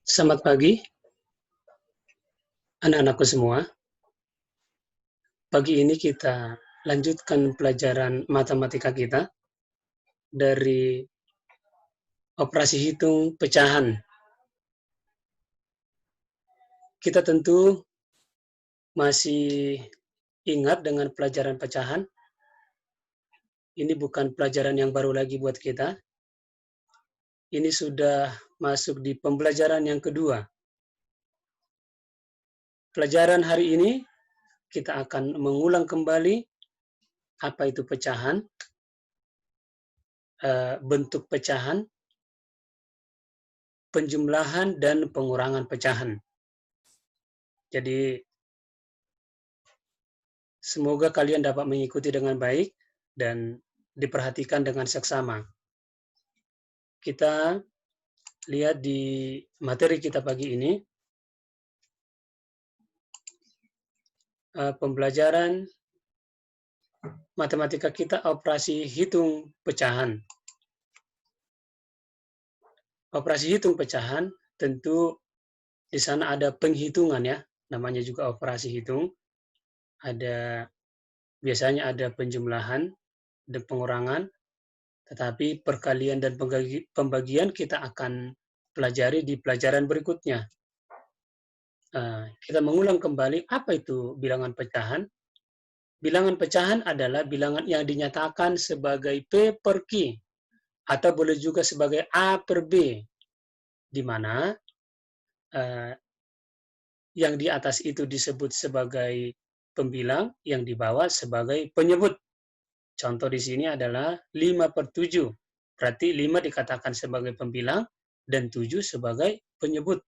Selamat pagi, anak-anakku semua. Pagi ini kita lanjutkan pelajaran matematika kita dari operasi hitung pecahan. Kita tentu masih ingat dengan pelajaran pecahan. Ini bukan pelajaran yang baru lagi buat kita. Ini sudah masuk di pembelajaran yang kedua. Pelajaran hari ini kita akan mengulang kembali apa itu pecahan, bentuk pecahan, penjumlahan, dan pengurangan pecahan. Jadi, semoga kalian dapat mengikuti dengan baik dan diperhatikan dengan seksama. Kita lihat di materi kita pagi ini, pembelajaran matematika kita operasi hitung pecahan. Operasi hitung pecahan tentu di sana ada penghitungan ya, namanya juga operasi hitung. Biasanya ada penjumlahan dan pengurangan, tetapi perkalian dan pembagian kita akan pelajari di pelajaran berikutnya. Kita mengulang kembali apa itu bilangan pecahan. Bilangan pecahan adalah bilangan yang dinyatakan sebagai P per Q, atau boleh juga sebagai A per B, di mana yang di atas itu disebut sebagai pembilang, yang di bawah sebagai penyebut. Contoh di sini adalah 5 per 7. Berarti 5 dikatakan sebagai pembilang dan 7 sebagai penyebut.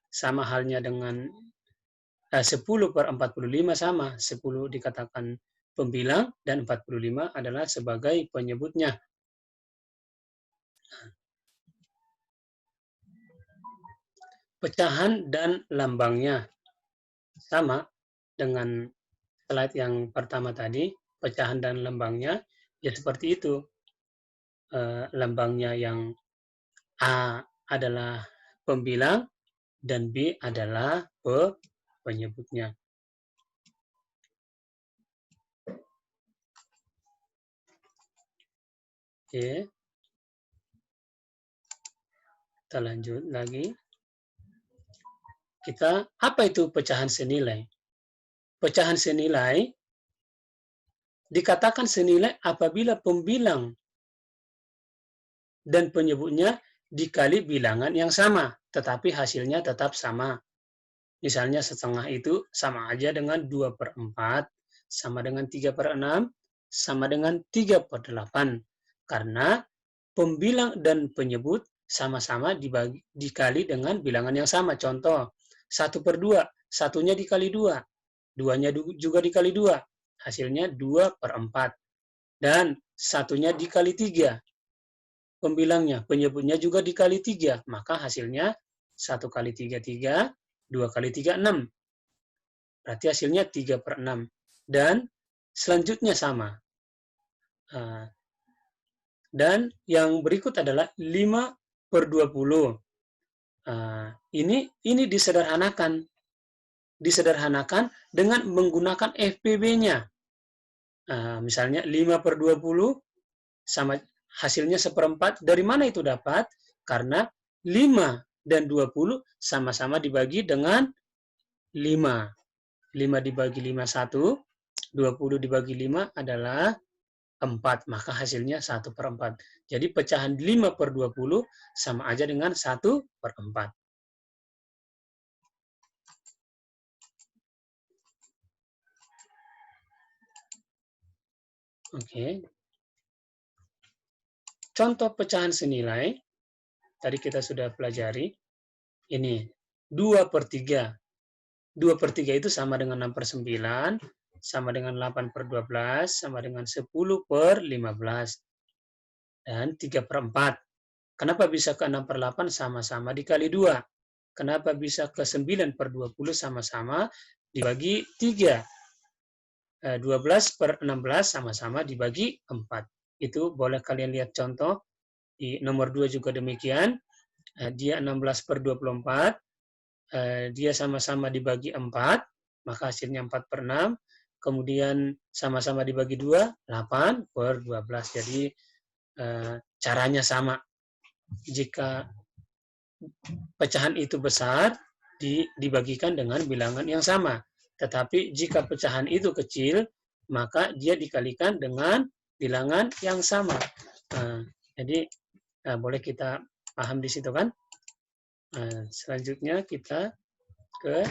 Sama halnya dengan 10 per 45 sama. 10 dikatakan pembilang dan 45 adalah sebagai penyebutnya. Pecahan dan lambangnya. Sama dengan slide yang pertama tadi, pecahan dan lambangnya ya seperti itu. Lambangnya yang A adalah pembilang dan B adalah penyebutnya. Oke. Kita lanjut lagi. Apa itu pecahan senilai? Pecahan senilai dikatakan senilai apabila pembilang dan penyebutnya dikali bilangan yang sama, tetapi hasilnya tetap sama. Misalnya setengah itu sama aja dengan 2 per 4, sama dengan 3 per 6, sama dengan 3 per 8. Karena pembilang dan penyebut sama-sama dikali dengan bilangan yang sama. Contoh, 1 per 2, satunya dikali 2, duanya juga dikali 2, hasilnya 2 per 4. Dan satunya dikali 3, pembilangnya, penyebutnya juga dikali 3, maka hasilnya 1 kali 3, 3, 2 kali 3, 6. Berarti hasilnya 3 per 6. Dan selanjutnya sama. Dan yang berikut adalah 5 per 20. Ini disederhanakan. Disederhanakan dengan menggunakan FPB-nya. Misalnya 5 per 20 sama hasilnya 1/4. Dari mana itu dapat? Karena 5 dan 20 sama-sama dibagi dengan 5. 5 dibagi 5, 1. 20 dibagi 5 adalah 4. Maka hasilnya 1/4. Jadi pecahan 5 per 20 sama aja dengan 1/4. Oke. Contoh pecahan senilai, tadi kita sudah pelajari. Ini 2 per 3. 2 per 3 itu sama dengan 6 per 9, sama dengan 8 per 12, sama dengan 10 per 15. Dan 3 per 4. Kenapa bisa ke 6 per 8? Sama-sama dikali 2. Kenapa bisa ke 9 per 20? Sama-sama dibagi 3. 12 per 16 sama-sama dibagi 4. Itu boleh kalian lihat contoh. Di nomor 2 juga demikian. Dia 16/24, dia sama-sama dibagi 4, maka hasilnya 4/6. Kemudian sama-sama dibagi 2, 8/12. Jadi caranya sama. Jika pecahan itu besar, dibagikan dengan bilangan yang sama. Tetapi jika pecahan itu kecil, maka dia dikalikan dengan bilangan yang sama. Jadi boleh kita paham di situ kan? Selanjutnya kita ke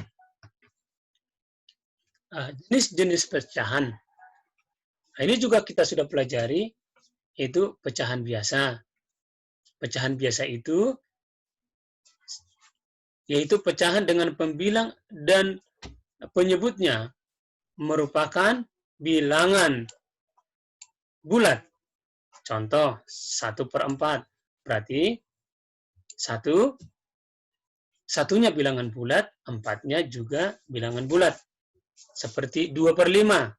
jenis-jenis pecahan. Nah, ini juga kita sudah pelajari, itu pecahan biasa. Pecahan biasa itu yaitu pecahan dengan pembilang dan penyebutnya merupakan bilangan bulat. Contoh, 1/4. Berarti satunya bilangan bulat, 4-nya juga bilangan bulat. Seperti 2/5.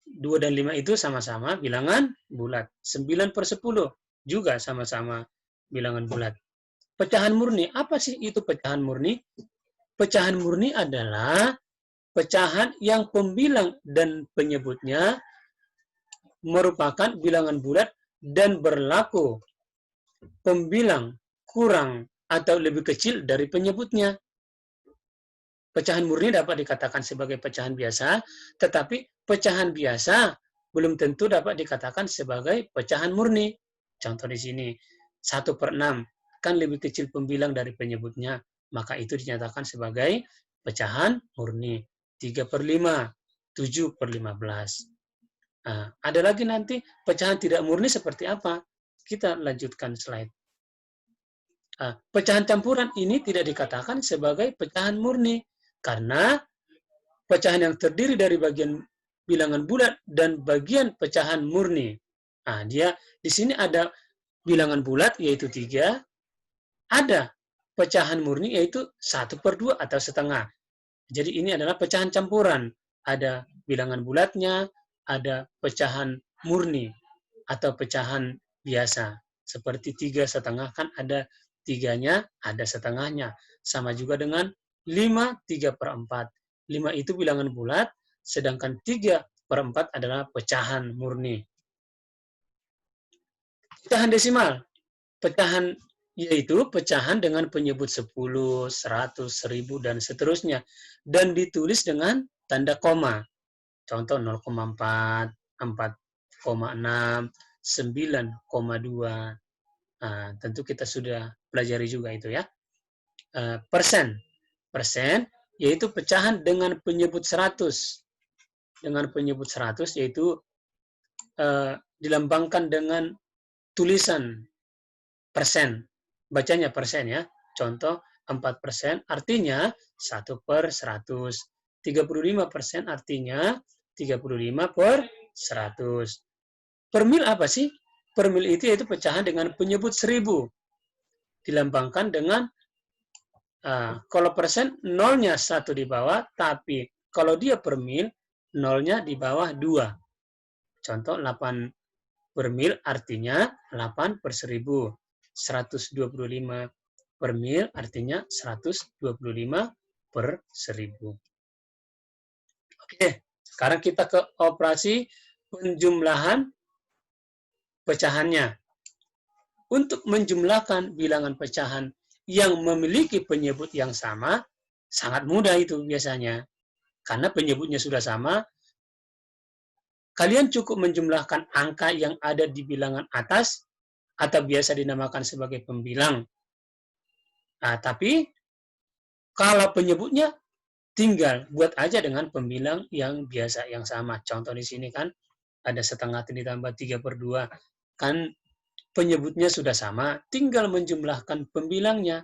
2 dan 5 itu sama-sama bilangan bulat. 9/10 juga sama-sama bilangan bulat. Pecahan murni, apa sih itu pecahan murni? Pecahan murni adalah pecahan yang pembilang dan penyebutnya merupakan bilangan bulat dan berlaku pembilang kurang atau lebih kecil dari penyebutnya. Pecahan murni dapat dikatakan sebagai pecahan biasa, tetapi pecahan biasa belum tentu dapat dikatakan sebagai pecahan murni. Contoh di sini, 1/6 kan lebih kecil pembilang dari penyebutnya, maka itu dinyatakan sebagai pecahan murni. 3/5, 7/15. Nah, ada lagi nanti pecahan tidak murni seperti apa? Kita lanjutkan slide. Pecahan campuran ini tidak dikatakan sebagai pecahan murni, karena pecahan yang terdiri dari bagian bilangan bulat dan bagian pecahan murni. Nah, dia di sini ada bilangan bulat yaitu 3, ada pecahan murni yaitu 1/2 atau setengah. Jadi ini adalah pecahan campuran. Ada bilangan bulatnya, ada pecahan murni atau pecahan biasa. Seperti 3/2 kan ada 3-nya, ada setengahnya. Sama juga dengan 5 3/4. 5 itu bilangan bulat, sedangkan 3/4 adalah pecahan murni. Pecahan desimal. Pecahan yaitu pecahan dengan penyebut 10, 100, 1000, dan seterusnya. Dan ditulis dengan tanda koma. Contoh 0,4, 4,6, 9,2. Nah, tentu kita sudah pelajari juga itu ya. Persen. Persen yaitu pecahan dengan penyebut 100. Dengan penyebut 100 yaitu dilambangkan dengan tulisan persen. Bacanya persen ya. Contoh 4% artinya 1/100. 35% artinya 35/100. Per mil apa sih? Per mil itu yaitu pecahan dengan penyebut 1000. Dilambangkan dengan kalau persen nolnya 1 di bawah, tapi kalau dia per mil nolnya di bawah 2. Contoh 8 per mil artinya 8/1000. 125 per mil artinya 125/1000. Oke, sekarang kita ke operasi penjumlahan pecahannya. Untuk menjumlahkan bilangan pecahan yang memiliki penyebut yang sama, sangat mudah itu biasanya. Karena penyebutnya sudah sama, kalian cukup menjumlahkan angka yang ada di bilangan atas, atau biasa dinamakan sebagai pembilang. Nah, tapi kalau penyebutnya, tinggal buat aja dengan pembilang yang biasa, yang sama. Contoh di sini kan, ada setengah ditambah 3/2. Kan penyebutnya sudah sama, tinggal menjumlahkan pembilangnya.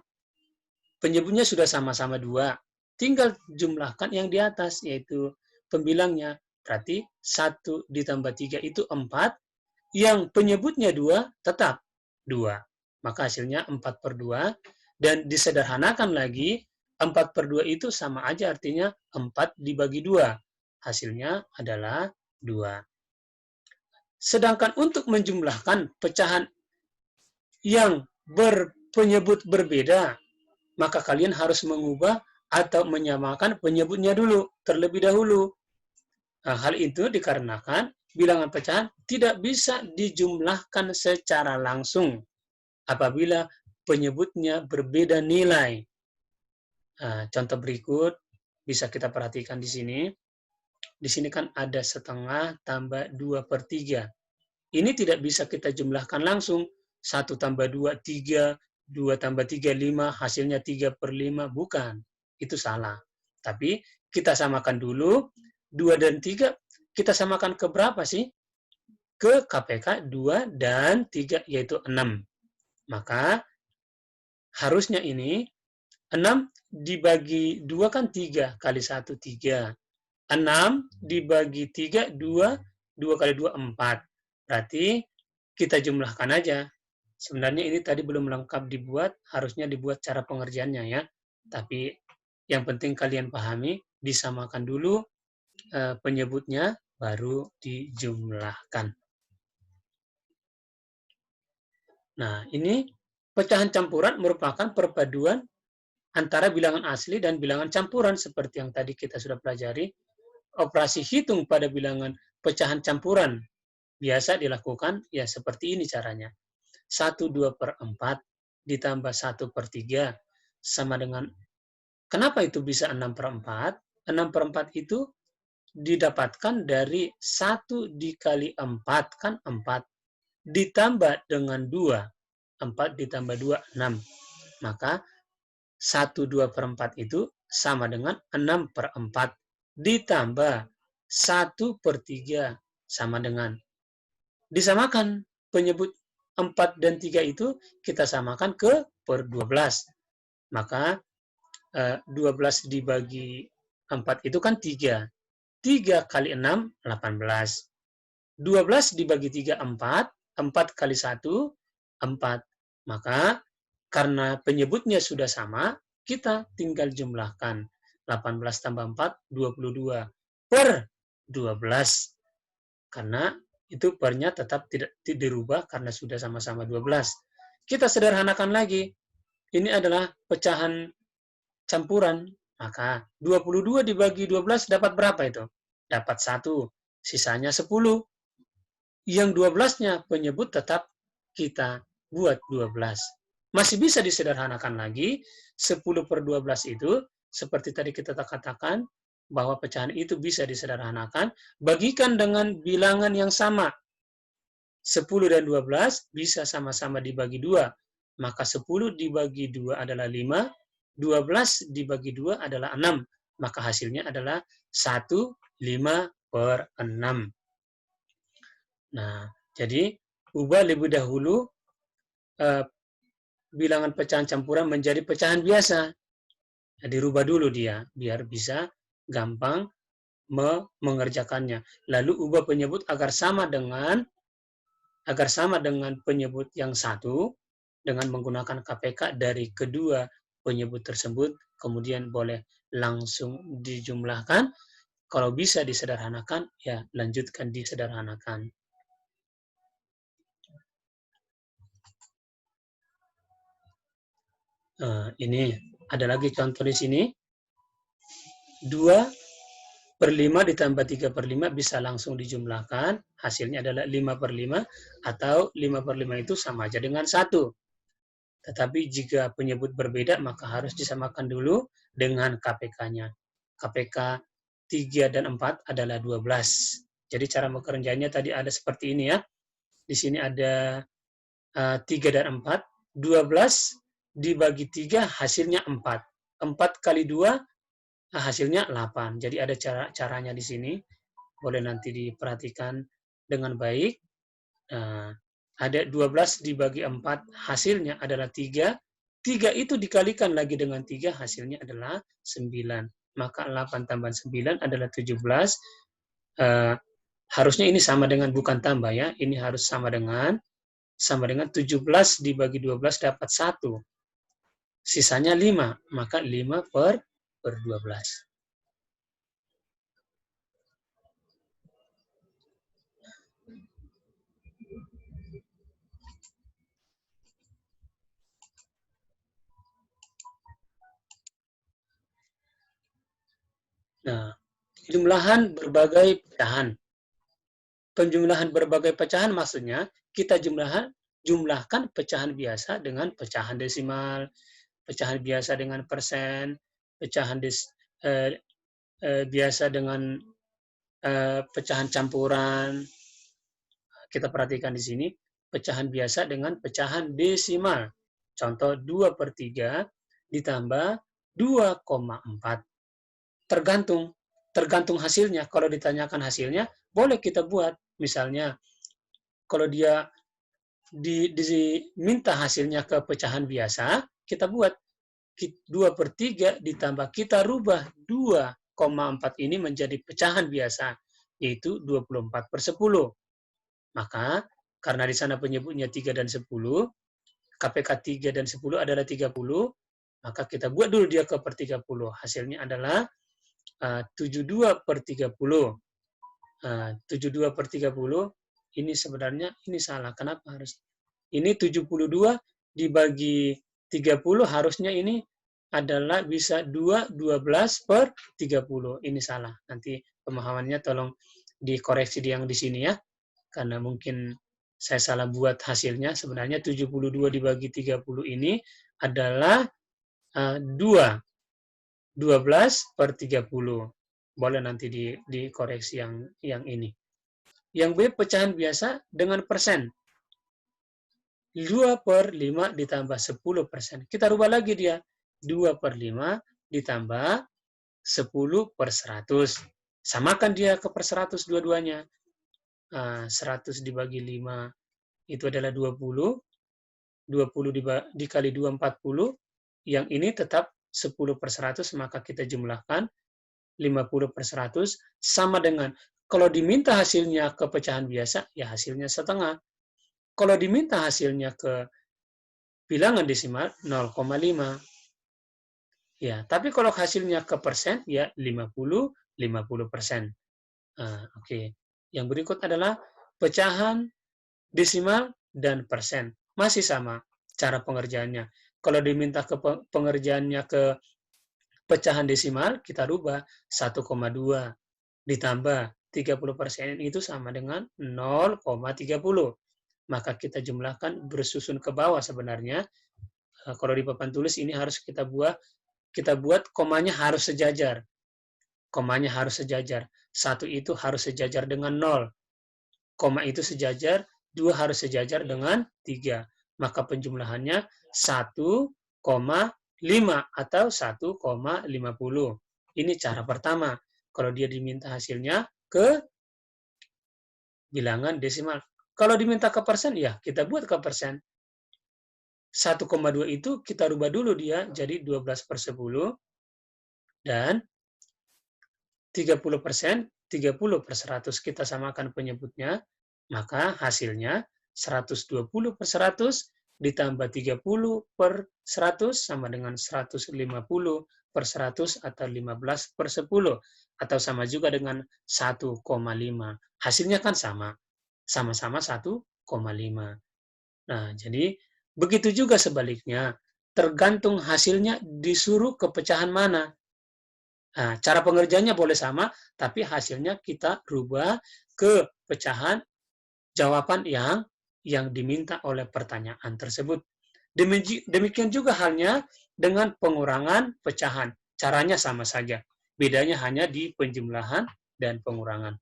Penyebutnya sudah sama-sama 2, tinggal jumlahkan yang di atas, yaitu pembilangnya. Berarti 1 ditambah 3 itu 4, yang penyebutnya 2 tetap 2. Maka hasilnya 4/2, dan disederhanakan lagi, 4/2 itu sama aja artinya 4 dibagi 2. Hasilnya adalah 2. Sedangkan untuk menjumlahkan pecahan yang penyebut berbeda, maka kalian harus mengubah atau menyamakan penyebutnya dulu, terlebih dahulu. Nah, hal itu dikarenakan bilangan pecahan tidak bisa dijumlahkan secara langsung apabila penyebutnya berbeda nilai. Nah, contoh berikut bisa kita perhatikan di sini. Di sini kan ada setengah tambah 2/3. Ini tidak bisa kita jumlahkan langsung. 1 tambah 2, 3. 2 tambah 3, 5. Hasilnya 3/5. Bukan. Itu salah. Tapi kita samakan dulu. 2 dan 3 kita samakan ke berapa sih? Ke KPK 2 dan 3, yaitu 6. Maka harusnya ini 6 dibagi 2 kan 3 kali 1, 3. 6 dibagi 3, 2. 2 kali 2, 4. Berarti kita jumlahkan aja. Sebenarnya ini tadi belum lengkap dibuat, harusnya dibuat cara pengerjaannya ya. Tapi yang penting kalian pahami, disamakan dulu penyebutnya, baru dijumlahkan. Nah, ini pecahan campuran merupakan perpaduan antara bilangan asli dan bilangan campuran seperti yang tadi kita sudah pelajari. Operasi hitung pada bilangan pecahan campuran biasa dilakukan ya seperti ini caranya. 1/2/4 ditambah 1/3 sama dengan, kenapa itu bisa 6/4? 6/4 itu didapatkan dari 1 dikali 4, kan 4, ditambah dengan 2. 4 ditambah 2, 6. Maka 1/2/4 itu sama dengan 6/4 ditambah 1/3 sama dengan, disamakan penyebut 4 dan 3 itu kita samakan ke per 12. Maka 12 dibagi 4 itu kan 3. 3 kali 6, 18. 12 dibagi 3, 4. 4 kali 1, 4. Maka karena penyebutnya sudah sama, kita tinggal jumlahkan. 18 tambah 4, 22. Per 12. Karena itu pernya tetap tidak dirubah karena sudah sama-sama 12. Kita sederhanakan lagi. Ini adalah pecahan campuran. Maka 22 dibagi 12 dapat berapa itu? Dapat 1. Sisanya 10. Yang 12-nya penyebut tetap kita buat 12. Masih bisa disederhanakan lagi. 10/12 itu, seperti tadi kita katakan, bahwa pecahan itu bisa disederhanakan. Bagikan dengan bilangan yang sama. 10 dan 12 bisa sama-sama dibagi 2. Maka 10 dibagi 2 adalah 5. 12 dibagi 2 adalah 6. Maka hasilnya adalah 1, 5/6. Nah, jadi ubah lebih dahulu bilangan pecahan campuran menjadi pecahan biasa. Jadi rubah dulu dia, biar bisa gampang mengerjakannya. Lalu ubah penyebut agar sama dengan penyebut yang satu dengan menggunakan KPK dari kedua penyebut tersebut, kemudian boleh langsung dijumlahkan. Kalau bisa disederhanakan, ya lanjutkan disederhanakan. Ini ada lagi contoh di sini. 2/5 ditambah 3/5 bisa langsung dijumlahkan. Hasilnya adalah 5/5 atau 5/5 itu sama aja dengan 1. Tetapi jika penyebut berbeda, maka harus disamakan dulu dengan KPK-nya. KPK 3 dan 4 adalah 12. Jadi cara bekerjanya tadi ada seperti ini ya. Di sini ada 3 dan 4. 12 dibagi 3 hasilnya 4. 4 kali 2 hasilnya 8. Jadi ada caranya di sini. Boleh nanti diperhatikan dengan baik. Ada 12 dibagi 4 hasilnya adalah 3. 3 itu dikalikan lagi dengan 3 hasilnya adalah 9. Maka 8 tambah 9 adalah 17. Harusnya ini sama dengan bukan tambah ya. Ini harus sama dengan 17 dibagi 12 dapat 1. Sisanya 5, maka 5/12. Penjumlahan berbagai pecahan. Penjumlahan berbagai pecahan maksudnya kita jumlahkan pecahan biasa dengan pecahan desimal, pecahan biasa dengan persen, pecahan biasa dengan pecahan campuran. Kita perhatikan di sini, pecahan biasa dengan pecahan desimal. Contoh 2/3 ditambah 2,4. Tergantung hasilnya. Kalau ditanyakan hasilnya, boleh kita buat. Misalnya, kalau dia diminta hasilnya ke pecahan biasa, kita buat 2/3 ditambah kita rubah 2,4 ini menjadi pecahan biasa, yaitu 24/10. Maka, karena di sana penyebutnya 3 dan 10, KPK 3 dan 10 adalah 30, maka kita buat dulu dia ke per 30. Hasilnya adalah 72/30. 72/30 ini sebenarnya ini salah. Kenapa harus? Ini 72 dibagi 30 harusnya ini adalah bisa 12/30. Ini salah. Nanti pemahamannya tolong dikoreksi yang di sini ya. Karena mungkin saya salah buat hasilnya. Sebenarnya 72 dibagi 30 ini adalah 2. 12/30. Boleh nanti dikoreksi yang ini. Yang B, pecahan biasa dengan persen. 2/5 ditambah 10%. Kita rubah lagi dia. 2/5 ditambah 10/100. Samakan dia ke per 100 dua-duanya. 100 dibagi 5 itu adalah 20. 20 dikali 2, 40. Yang ini tetap 10/100, maka kita jumlahkan 50/100 sama dengan, kalau diminta hasilnya ke pecahan biasa, ya hasilnya setengah. Kalau diminta hasilnya ke bilangan desimal, 0,5. Ya, tapi kalau hasilnya ke persen, ya 50% Oke. Yang berikut adalah pecahan desimal dan persen. Masih sama cara pengerjaannya. Kalau diminta ke pengerjaannya ke pecahan desimal, kita rubah 1,2 ditambah 30% itu sama dengan 0,30. Maka kita jumlahkan bersusun ke bawah sebenarnya. Kalau di papan tulis ini harus kita buat komanya harus sejajar. Komanya harus sejajar. 1 itu harus sejajar dengan 0. Koma itu sejajar, 2 harus sejajar dengan 3. Maka penjumlahannya 1,5 atau 1,50. Ini cara pertama. Kalau dia diminta hasilnya ke bilangan desimal. Kalau diminta ke persen, ya kita buat ke persen. 1,2 itu kita rubah dulu dia jadi 12/10 dan 30%, 30/100 kita samakan penyebutnya, maka hasilnya 120/100 ditambah 30/100 sama dengan 150/100 atau 15/10 atau sama juga dengan 1,5. Hasilnya kan sama. Sama-sama 1,5. Nah, jadi begitu juga sebaliknya. Tergantung hasilnya disuruh ke pecahan mana. Nah, cara pengerjaannya boleh sama, tapi hasilnya kita rubah ke pecahan jawaban yang diminta oleh pertanyaan tersebut. Demikian juga halnya dengan pengurangan pecahan. Caranya sama saja. Bedanya hanya di penjumlahan dan pengurangan.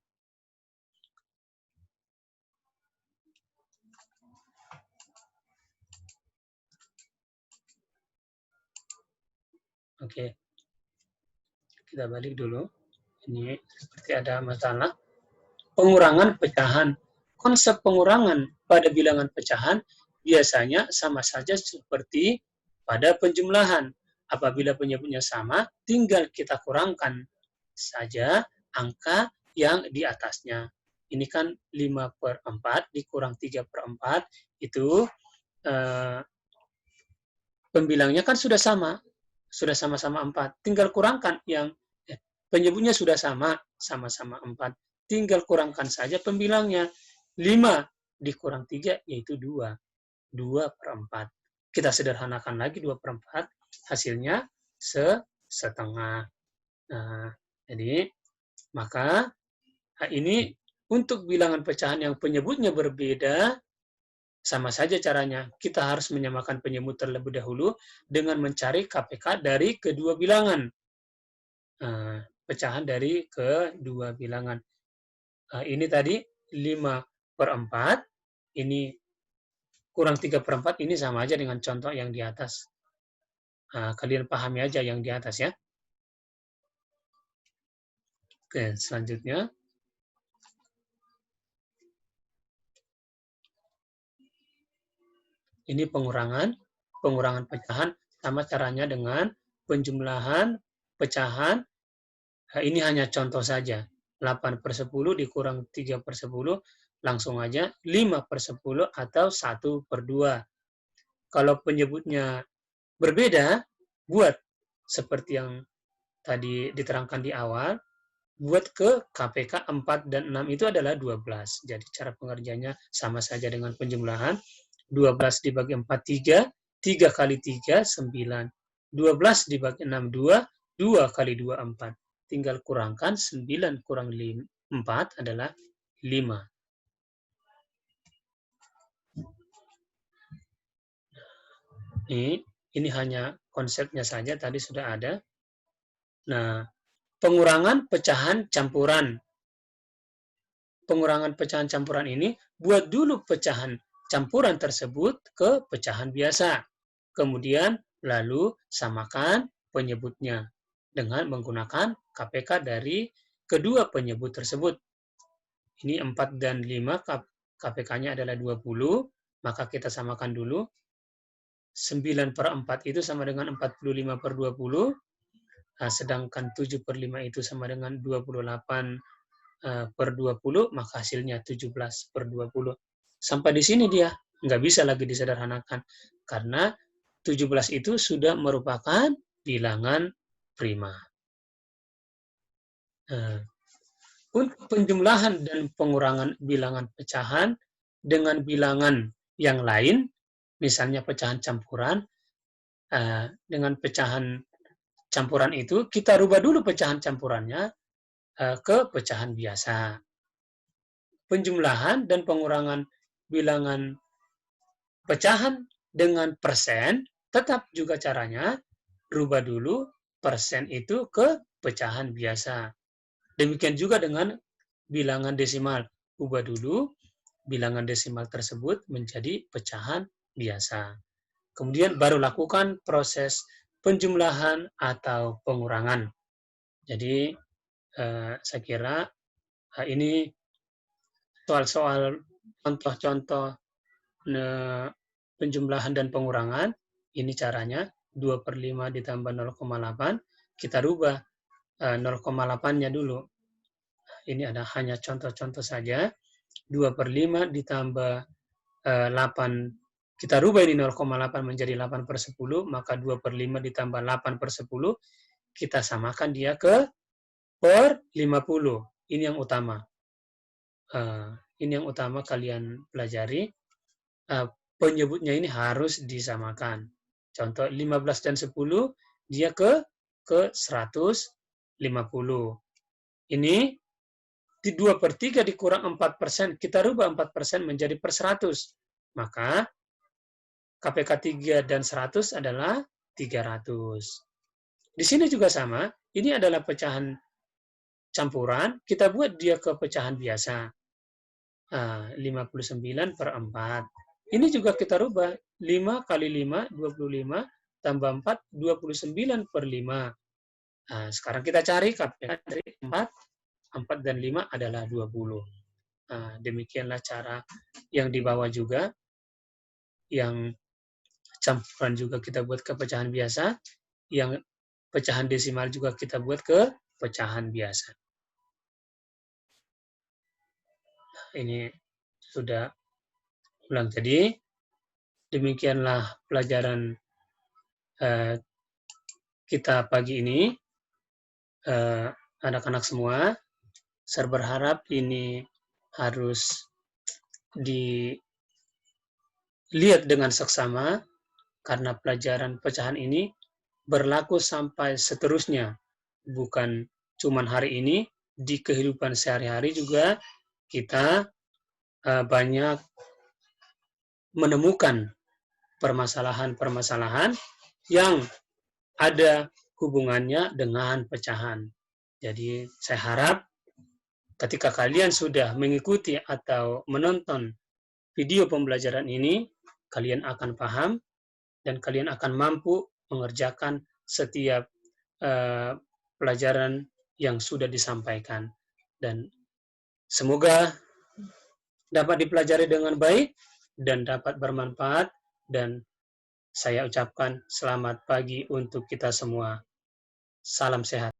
Oke. Kita balik dulu. Ini seperti ada masalah. Pengurangan pecahan. Konsep pengurangan pada bilangan pecahan biasanya sama saja seperti pada penjumlahan. Apabila penyebutnya sama, tinggal kita kurangkan saja angka yang di atasnya. Ini kan 5/4 dikurang 3/4, itu pembilangnya kan sudah sama-sama 4. Tinggal kurangkan yang penyebutnya sudah sama-sama 4. Tinggal kurangkan saja pembilangnya. 5 dikurang 3 yaitu 2. 2/4. Kita sederhanakan lagi 2/4, hasilnya setengah. Nah, jadi Maka ini untuk bilangan pecahan yang penyebutnya berbeda, sama saja caranya. Kita harus menyamakan penyebut terlebih dahulu dengan mencari KPK dari kedua bilangan. Pecahan dari kedua bilangan. Ini tadi 5/4, ini kurang 3/4, ini sama aja dengan contoh yang di atas. Kalian pahami aja yang di atas ya. Oke, selanjutnya. Ini pengurangan pecahan, sama caranya dengan penjumlahan pecahan. Ini hanya contoh saja. 8/10 dikurang 3/10, langsung aja 5/10 atau 1/2. Kalau penyebutnya berbeda, buat seperti yang tadi diterangkan di awal, buat ke KPK 4 dan 6 itu adalah 12. Jadi cara pengerjaannya sama saja dengan penjumlahan. 12 dibagi 4, 3. 3 kali 3, 9. 12 dibagi 6, 2. 2 kali 2, 4. Tinggal kurangkan, 9 kurang 4 adalah 5. Ini hanya konsepnya saja, tadi sudah ada. Nah, pengurangan pecahan campuran. Pengurangan pecahan campuran ini, buat dulu pecahan campuran tersebut ke pecahan biasa. Kemudian lalu samakan penyebutnya dengan menggunakan KPK dari kedua penyebut tersebut. Ini 4 dan 5, KPK-nya adalah 20, maka kita samakan dulu. 9/4 itu sama dengan 45/20, sedangkan 7/5 itu sama dengan 28/20, maka hasilnya 17/20. Sampai di sini dia nggak bisa lagi disederhanakan, karena 17 itu sudah merupakan bilangan prima. Untuk penjumlahan dan pengurangan bilangan pecahan dengan bilangan yang lain, misalnya pecahan campuran, dengan pecahan campuran itu, kita rubah dulu pecahan campurannya ke pecahan biasa. Penjumlahan dan pengurangan bilangan pecahan dengan persen, tetap juga caranya, rubah dulu persen itu ke pecahan biasa. Demikian juga dengan bilangan desimal. Ubah dulu bilangan desimal tersebut menjadi pecahan biasa. Kemudian baru lakukan proses penjumlahan atau pengurangan. Jadi saya kira ini soal-soal contoh-contoh penjumlahan dan pengurangan. Ini caranya 2/5 ditambah 0,8. Kita rubah 0,8-nya dulu. Ini ada hanya contoh-contoh saja. 2/5 ditambah 8. Kita rubah ini 0,8 menjadi 8/10, maka 2/5 ditambah 8/10, kita samakan dia ke per 50. Ini yang utama. Ini yang utama kalian pelajari. Penyebutnya ini harus disamakan. Contoh 15 dan 10, dia ke 150. Ini 2/3 dikurang 4%, kita rubah 4% menjadi per 100. Maka KPK 3 dan 100 /adalah 300. Di sini juga sama, ini adalah pecahan campuran, kita buat dia ke pecahan biasa. 59/4. Ini juga kita rubah, 5 kali 5, 25, tambah 4, 29/5. Sekarang kita cari KPK dari 4 dan 5 adalah 20. Demikianlah cara yang di bawah juga, yang campuran juga kita buat ke pecahan biasa, yang pecahan desimal juga kita buat ke pecahan biasa. Ini sudah ulang. Jadi demikianlah pelajaran kita pagi ini, anak-anak semua. Saya berharap ini harus dilihat dengan seksama, karena pelajaran pecahan ini berlaku sampai seterusnya, bukan cuma hari ini, di kehidupan sehari-hari juga kita banyak menemukan permasalahan-permasalahan yang ada hubungannya dengan pecahan. Jadi saya harap ketika kalian sudah mengikuti atau menonton video pembelajaran ini, kalian akan paham dan kalian akan mampu mengerjakan setiap pelajaran yang sudah disampaikan. Dan semoga dapat dipelajari dengan baik dan dapat bermanfaat, dan saya ucapkan selamat pagi untuk kita semua. Salam sehat.